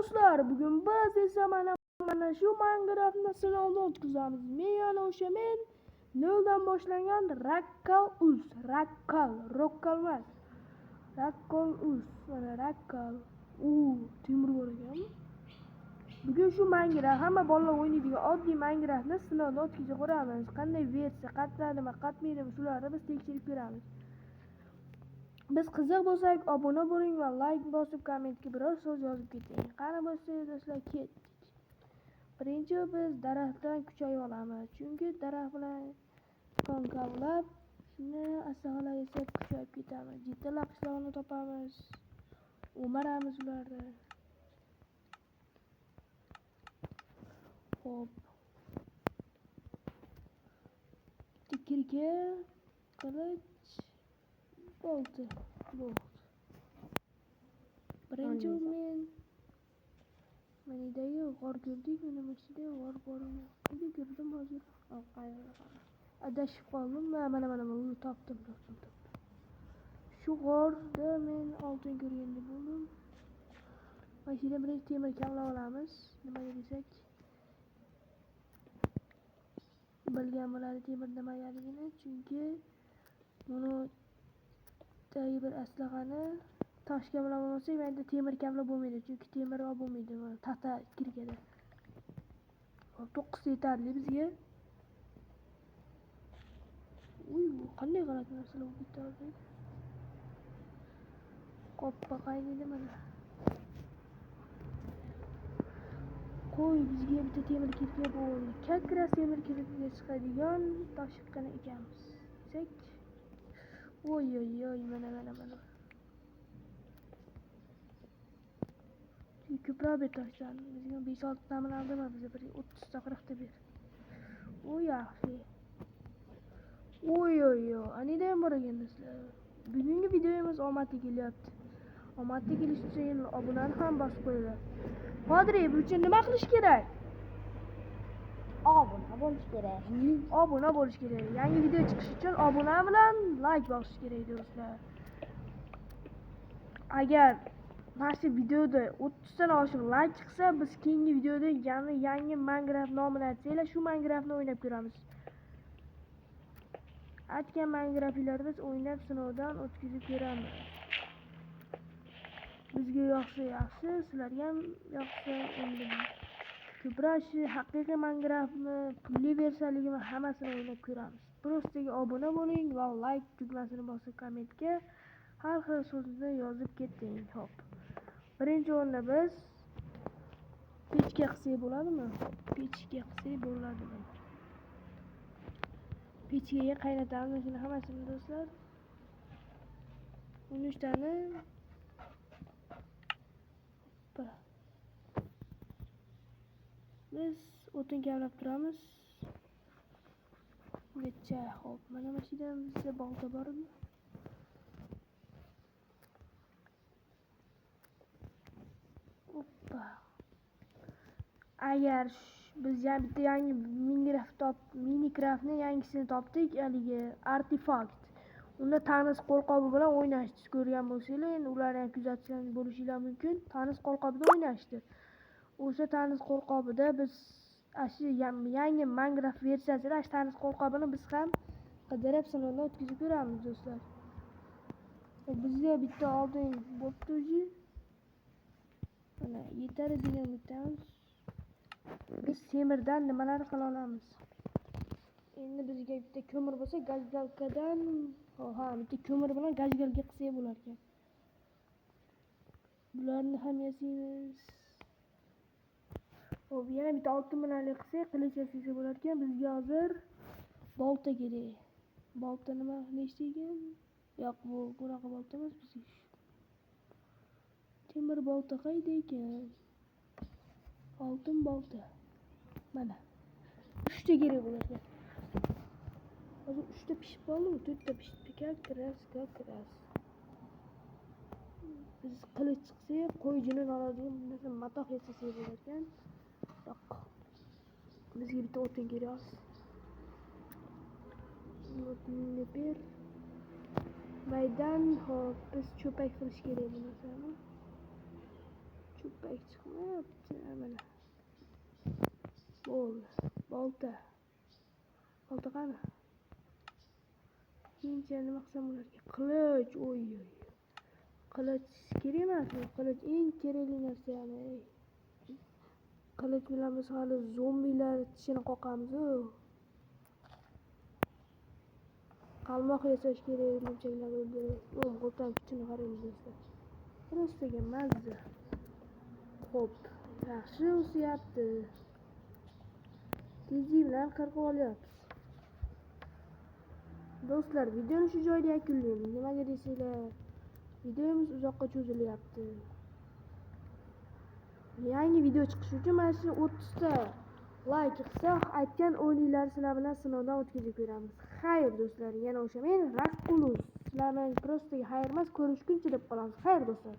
Dostlar, bugün biz esa mana shu Minecraft'ni sinovdan o'tkazamiz. Men yana o'sha noldan boshlangan Rakkal emas. Rakkal uz, mana Rakkal. Temir bor ekanmi? Bugun shu Minecraft hamma bolalar o'ynaydigan oddiy Minecraftni sinovdan o'tkazib ko'ramiz. Qanday versiya, qatladimi, qatmaydimi, shularni biz tekshirib ko'ramiz. Biz qiziq bo'lsak, obuna bo'ling va like bosib, kommentga biror so'z yozib keting. Qani bo'lsangiz do'stlar, ketdik. Birinchi biz daraxtdan kuchayib olamiz. Chunki daraxt bilan konkavlab, shuni astaxola yasab kuchayib ketamiz. Jitta lapislarni topamiz. O'maramiz ularni. Hop. Kirka, qilich, bolta. Birinchi menidagi g'or ko'rdik, mana mashida g'or bormi? Nega ko'rdim hozir? Adashib qoldim. Mana topdim. Shu g'orda men oltin ko'rganda bo'ldim. Mashina birinchi temir kamlab olamiz. Nimaga desak, bilgan bo'ladi temir nimaligini, chunki buni tagi bir aslahani toshga bilan olmasak, menda temir kamlab bo'lmaydi, chunki temir olib bo'lmaydi. Mana taxta kirgada. 9 yetarli bizga. Bu qanday g'alati narsalar bo'lib ketdi? Qoppa qaynaydi mana. Qo'y, bizga bitta temir kirga bo'ldi. Kakras temir kirga chiqadigan toshqin ekanmiz. Desak, oy, mana. Ko'proq bir toshlarni bizga 5-6 tamin aldimi, bizga bir 30 ta 40 ta ber. Yaxshi. Anida ham bor ekan do'stlar. Bugungi videomiz omadli kelyapti. Omadli kelish uchun obunani ham bosib qo'yinglar. Qodiriy, bu uchun nima qilish kerak? Obuna bo'lish kerak. Obuna bo'lish kerak. Yangi video chiqishi uchun obuna bilan like bosish kerak do'stlar. Agar mana shu videoda 30 tadan oshiq like chiqsa, biz keyingi videoda yangi Minecraft nominatsiyada shu Minecraftni o'ynab ko'ramiz. Aytgan Minecraftlarni biz o'ynab sinovdan o'tkazib ko'ramiz. Bizga yoqsa yaxshi, sizlarga ham yoqsa endi. Ko'proq shu haqiqiy Minecraftni pulli versiyaligini hammasini o'ynab ko'ramiz. Prostaga obuna bo'ling va like tugmasini bosib kommentga har xil so'zni yozib keting. Hop. Birinchi o'rinda biz pechga qilsak bo'ladimi? Pechga qilsak bo'ladimi? Pechga qaynatamiz shuni hammasini do'stlar. 13 tani. Biz o'tin kavlab turamiz. Necha, hop, mana mashidan bizda bolta bormi? Hoppa. Agar biz bitta yangi Minecraftni yangisini topdik, haligi artefakt. Unda tanus qo'lqobi bilan o'ynashni ko'rgan bo'lsanglar, endi ularni ham kuzatsangiz bo'lishingiz mumkin. Tanus qo'lqobida o'ynashdi. O'sha tanus qo'lqobida biz shu yangi Minecraft versiyasida tanus qo'lqobini biz ham qidirib sinovdan o'tkazib ko'ramiz do'stlar. Bizga bitta oltin bo'pti o'zi. Mana yetadi degan bittamiz. Biz temirdan nimalar qila olamiz? Endi bizga bitta ko'mir bo'lsa, gazgalkadan, bitta ko'mir bilan gazgalga qilsak bo'lar ekan. Bularni ham yasaymiz. Hop, yana bitta oltin bilan qilsak, qilich yasaysa bo'lar ekan. Bizga hozir bolta kerak. Bolta nima nechta ekan? Yo'q, bu bunaqa bolta emas bizga. Temir bolta qayda ekan? Oltin bolta. Mana. 3 ta kerak bo'lar ekan. Hozir 3 ta pishib qoldimi? 4 ta pishib ketgan. Kiras. Biz qilich chiqsa, qo'yjini oladigan narsa matoh yasasak bo'lar ekan. Yo'q. Bizga bitta o'tin kerak. O'tinni ber. Maydan hop, biz cho'pak qilish kerak bu narsani. Cho'pak chiqmayapti mana. Bo'ldi. Bolta qani? Keyincha nima qilsam ularga? Qilich, oy. Qilich kerak emasmi? Qilich eng kerakli narsa yani. Qilich bilan biz hali zombilar tishini qoqamiz-ku. Qalmoq yasash kerak, nimchalar o'ldirib. Qo'ldan kuchini qaraymiz do'stlar. Prostaga mazza. Xo'p, yaxshi o'syapti. Tezlik bilan qirqib olyapmiz. Do'stlar, videoni shu joyda yakunlaymiz. Nimaga deysizlar? Videomiz uzoqqa cho'zilyapti. Yangi video chiqishi uchun mana shu 30 ta like qilsa, aytgan o'yinlar sizlar bilan sinovdan o'tkazib beramiz. Xayr do'stlar, yana o'sha men Raskulus. Sizlar bilan prosta xayr emas, ko'rishguncha deb qolamiz. Xayr do'stlar.